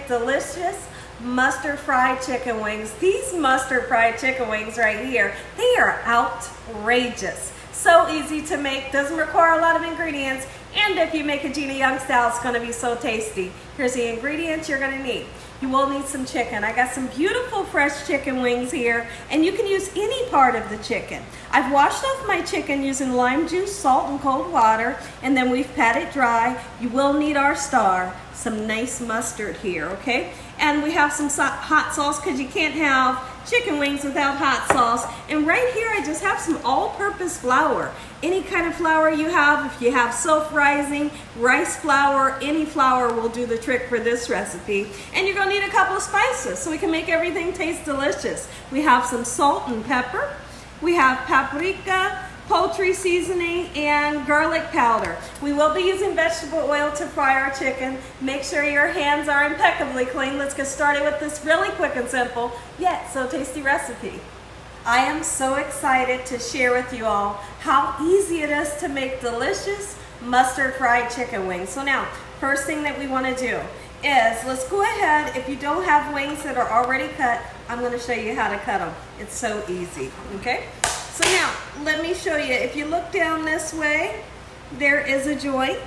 delicious mustard fried chicken wings. These mustard fried chicken wings right here, they are outrageous. So easy to make, doesn't require a lot of ingredients, and if you make a Gina Young style, it's gonna be so tasty. Here's the ingredients you're gonna need. You will need some chicken. I got some beautiful fresh chicken wings here, and you can use any part of the chicken. I've washed off my chicken using lime juice, salt, and cold water, and then we've patted dry. You will need our star, some nice mustard here, okay? And we have some hot sauce because you can't have chicken wings without hot sauce. And right here, I just have some all-purpose flour. Any kind of flour you have, if you have self-rising, rice flour, any flour will do the trick for this recipe. And you're gonna need a couple of spices so we can make everything taste delicious. We have some salt and pepper. We have paprika, poultry seasoning, and garlic powder. We will be using vegetable oil to fry our chicken. Make sure your hands are impeccably clean. Let's get started with this really quick and simple, yet so tasty recipe. I am so excited to share with you all how easy it is to make delicious mustard fried chicken wings. So now, first thing that we want to do is, let's go ahead, if you don't have wings that are already cut, I'm going to show you how to cut them. It's so easy, okay? So now, let me show you. If you look down this way, there is a joint.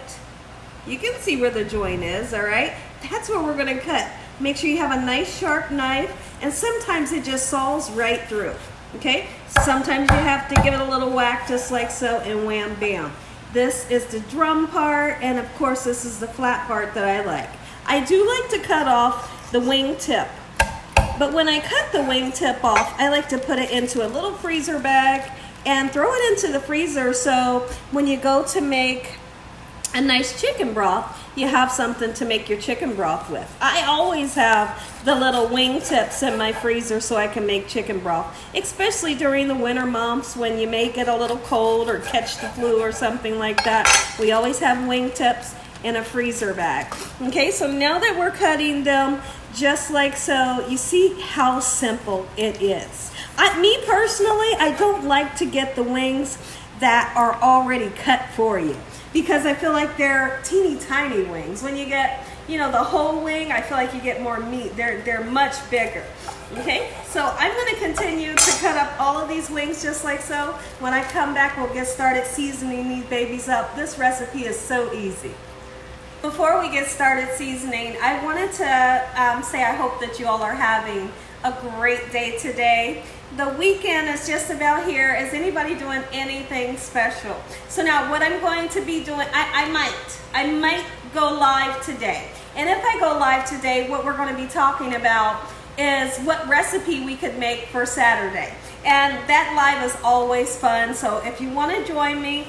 You can see where the joint is, all right? That's where we're gonna cut. Make sure you have a nice sharp knife, and sometimes it just saws right through, okay? Sometimes you have to give it a little whack just like so, and wham, bam. This is the drum part, and of course this is the flat part that I like. I do like to cut off the wing tip. But when I cut the wing tip off, I like to put it into a little freezer bag and throw it into the freezer so when you go to make a nice chicken broth, you have something to make your chicken broth with. I always have the little wing tips in my freezer so I can make chicken broth, especially during the winter months when you may get a little cold or catch the flu or something like that. We always have wing tips in a freezer bag. Okay, so now that we're cutting them just like so, you see how simple it is. Me personally, I don't like to get the wings that are already cut for you because I feel like they're teeny tiny wings. When you get, you know, the whole wing, I feel like you get more meat. They're much bigger. Okay, so I'm going to continue to cut up all of these wings just like so. When I come back, we'll get started seasoning these babies up. This recipe is so easy. Before we get started seasoning, I wanted to say I hope that you all are having a great day today. The weekend is just about here. Is anybody doing anything special? So now what I'm going to be doing, I might go live today. And if I go live today, what we're going to be talking about is what recipe we could make for Saturday. And that live is always fun, so if you want to join me,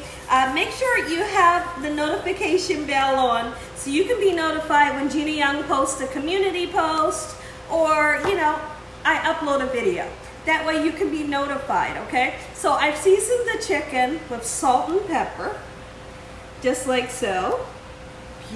make sure you have the notification bell on so you can be notified when Gina Young posts a community post or, you know, I upload a video. That way you can be notified, okay? So I've seasoned the chicken with salt and pepper, just like so.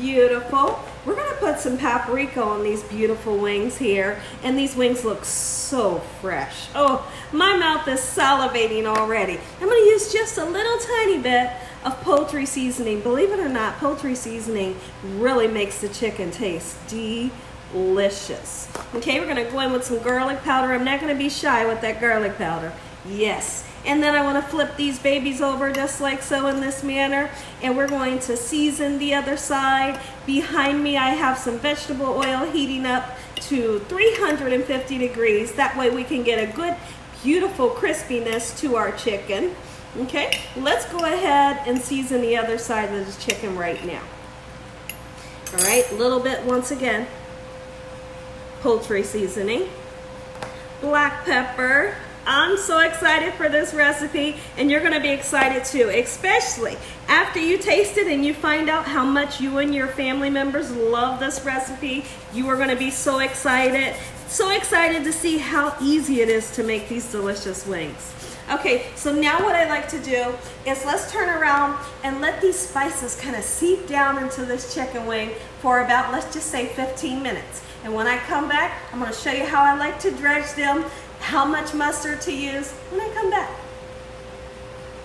Beautiful. We're gonna put some paprika on these beautiful wings here, and these wings look so fresh. Oh, my mouth is salivating already. I'm gonna use just a little tiny bit of poultry seasoning. Believe it or not, poultry seasoning really makes the chicken taste delicious. Okay, we're gonna go in with some garlic powder. I'm not gonna be shy with that garlic powder. Yes. And then I want to flip these babies over just like so in this manner. And we're going to season the other side. Behind me, I have some vegetable oil heating up to 350 degrees. That way we can get a good, beautiful crispiness to our chicken. Okay, let's go ahead and season the other side of this chicken right now. All right, a little bit once again. Poultry seasoning. Black pepper. I'm so excited for this recipe, and you're gonna be excited too, especially after you taste it and you find out how much you and your family members love this recipe. You are gonna be so excited to see how easy it is to make these delicious wings. Okay, so now what I like to do is let's turn around and let these spices kind of seep down into this chicken wing for about, let's just say 15 minutes. And when I come back, I'm gonna show you how I like to dredge them, how much mustard to use when I come back.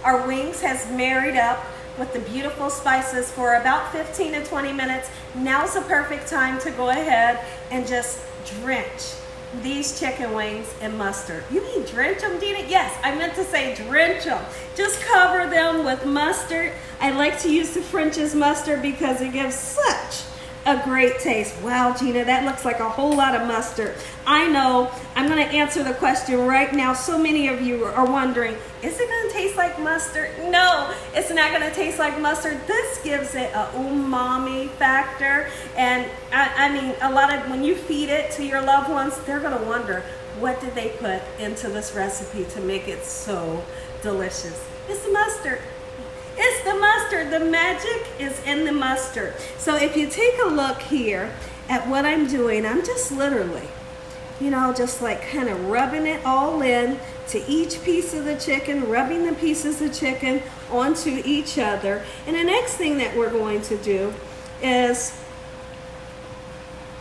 Our wings has married up with the beautiful spices for about 15 to 20 minutes. Now's the perfect time to go ahead and just drench these chicken wings in mustard. You mean drench them, Gina? Yes, I meant to say drench them. Just cover them with mustard. I like to use the French's mustard because it gives such a great taste. Wow, Gina, that looks like a whole lot of mustard. I know. I'm going to answer the question right now. So many of you are wondering, is it going to taste like mustard? No, it's not going to taste like mustard. This gives it a umami factor. And I mean, a lot of, when you feed it to your loved ones, they're going to wonder, what did they put into this recipe to make it so delicious? It's the mustard. It's the mustard. The magic is in the mustard. So if you take a look here at what I'm doing, I'm just literally, you know, just like kind of rubbing it all in to each piece of the chicken, rubbing the pieces of chicken onto each other. And the next thing that we're going to do is,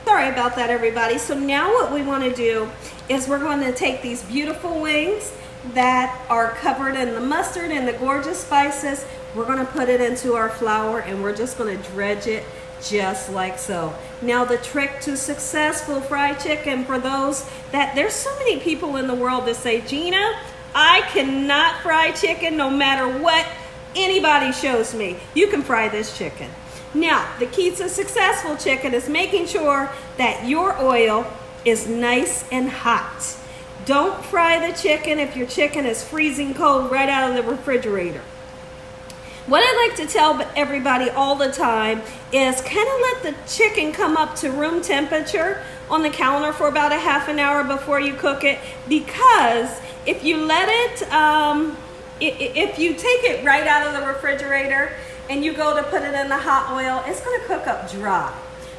sorry about that, everybody. So now what we want to do is we're going to take these beautiful wings that are covered in the mustard and the gorgeous spices. We're going to put it into our flour and we're just going to dredge it just like so. Now the trick to successful fried chicken, for those that, there's so many people in the world that say, Gina, I cannot fry chicken no matter what anybody shows me. You can fry this chicken. Now the key to successful chicken is making sure that your oil is nice and hot. Don't fry the chicken if your chicken is freezing cold right out of the refrigerator. What I like to tell everybody all the time is kind of let the chicken come up to room temperature on the counter for about a half an hour before you cook it, because if you let it, if you take it right out of the refrigerator and you go to put it in the hot oil, it's going to cook up dry.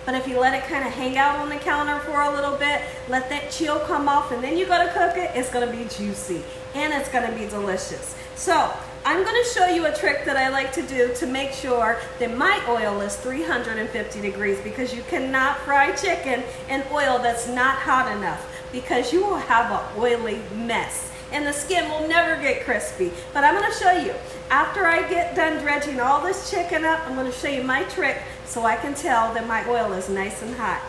But if you let it kind of hang out on the counter for a little bit, let that chill come off, and then you go to cook it, it's going to be juicy and it's going to be delicious. So I'm going to show you a trick that I like to do to make sure that my oil is 350 degrees, because you cannot fry chicken in oil that's not hot enough, because you will have an oily mess and the skin will never get crispy. But I'm going to show you, after I get done dredging all this chicken up, I'm going to show you my trick so I can tell that my oil is nice and hot.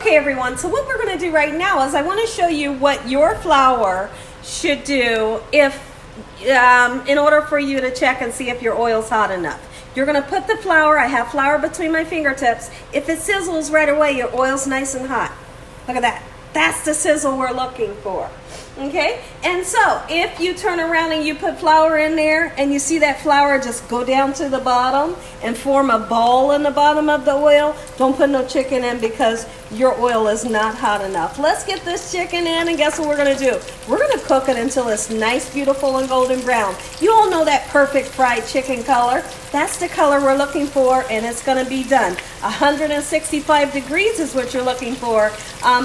Okay, everyone, so what we're going to do right now is I want to show you what your flour should do if in order for you to check and see if your oil's hot enough. You're going to put the flour, I have flour between my fingertips. If it sizzles right away, your oil's nice and hot. Look at that. That's the sizzle we're looking for. Okay, and so if you turn around and you put flour in there and you see that flour just go down to the bottom and form a ball in the bottom of the oil, don't put no chicken in, because your oil is not hot enough. Let's get this chicken in, and guess what we're going to do? We're going to cook it until it's nice, beautiful, and golden brown. You all know that perfect fried chicken color. That's the color we're looking for, and it's going to be done. 165 degrees is what you're looking for,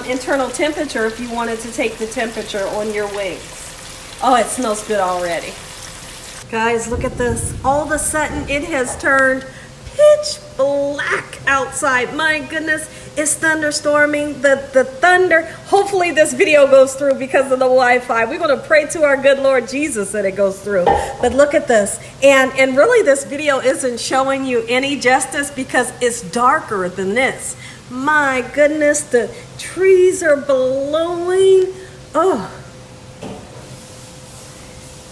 internal temperature, if you wanted to take the temperature on your wings. Oh, it smells good already. Guys, look at this. All of a sudden, it has turned pitch black outside. My goodness, it's thunderstorming. The thunder, hopefully this video goes through because of the Wi-Fi. We're going to pray to our good Lord Jesus that it goes through. But look at this. And really this video isn't showing you any justice because it's darker than this. My goodness, the trees are blowing. Oh.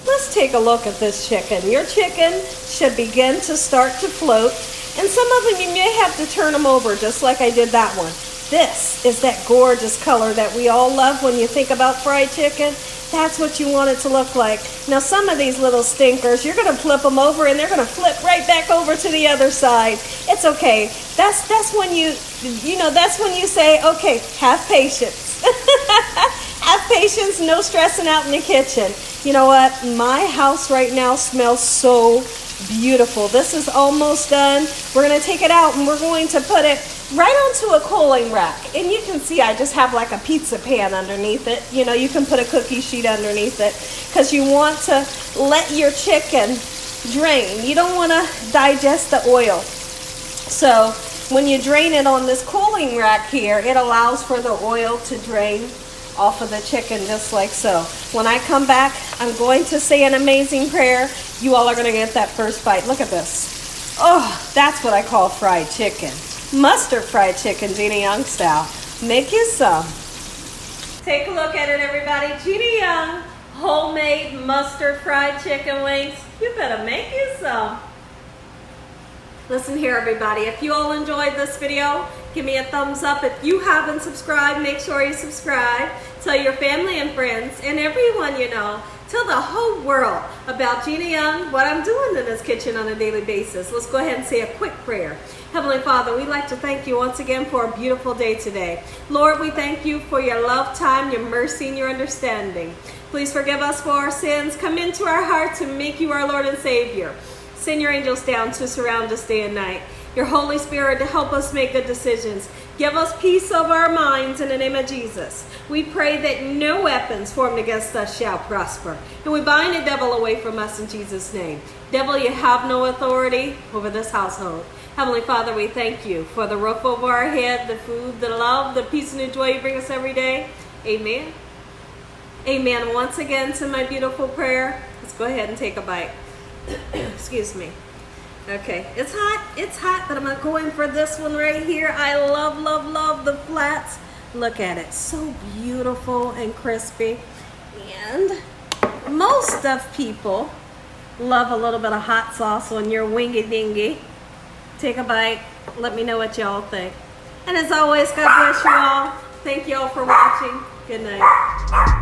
Let's take a look at this chicken. Your chicken should begin to start to float, and some of them you may have to turn them over just like I did that one. This is that gorgeous color that we all love when you think about fried chicken. That's what you want it to look like. Now some of these little stinkers, you're going to flip them over and they're going to flip right back over to the other side. It's okay. That's when that's when you say, okay, have patience. Have patience, no stressing out in the kitchen. You know what? My house right now smells so beautiful. This is almost done. We're going to take it out and we're going to put it right onto a cooling rack. And you can see I just have like a pizza pan underneath it. You know, you can put a cookie sheet underneath it because you want to let your chicken drain. You don't want to digest the oil. So when you drain it on this cooling rack here, it allows for the oil to drain off of the chicken just like so. When I come back, I'm going to say an amazing prayer. You all are going to get that first bite. Look at this. Oh, that's what I call fried chicken. Mustard fried chicken, Gina Young style. Make you some. Take a look at it, everybody. Gina Young homemade mustard fried chicken wings. You better make you some. Listen here, everybody. If you all enjoyed this video, give me a thumbs up. If you haven't subscribed, make sure you subscribe. Tell your family and friends and everyone you know. Tell the whole world about Gina Young, what I'm doing in this kitchen on a daily basis. Let's go ahead and say a quick prayer. Heavenly Father, we'd like to thank you once again for a beautiful day today. Lord, we thank you for your love, time, your mercy, and your understanding. Please forgive us for our sins. Come into our hearts and make you our Lord and Savior. Send your angels down to surround us day and night. Your Holy Spirit to help us make good decisions. Give us peace over our minds in the name of Jesus. We pray that no weapons formed against us shall prosper. And we bind the devil away from us in Jesus' name. Devil, you have no authority over this household. Heavenly Father, we thank you for the roof over our head, the food, the love, the peace and the joy you bring us every day. Amen. Amen. Once again to my beautiful prayer. Let's go ahead and take a bite. Excuse me. Okay, it's hot, but I'm gonna go in for this one right here. I love, love, love the flats. Look at it, so beautiful and crispy. And most of people love a little bit of hot sauce on your wingy dingy. Take a bite, let me know what y'all think. And as always, God bless you all. Thank you all for watching. Good night.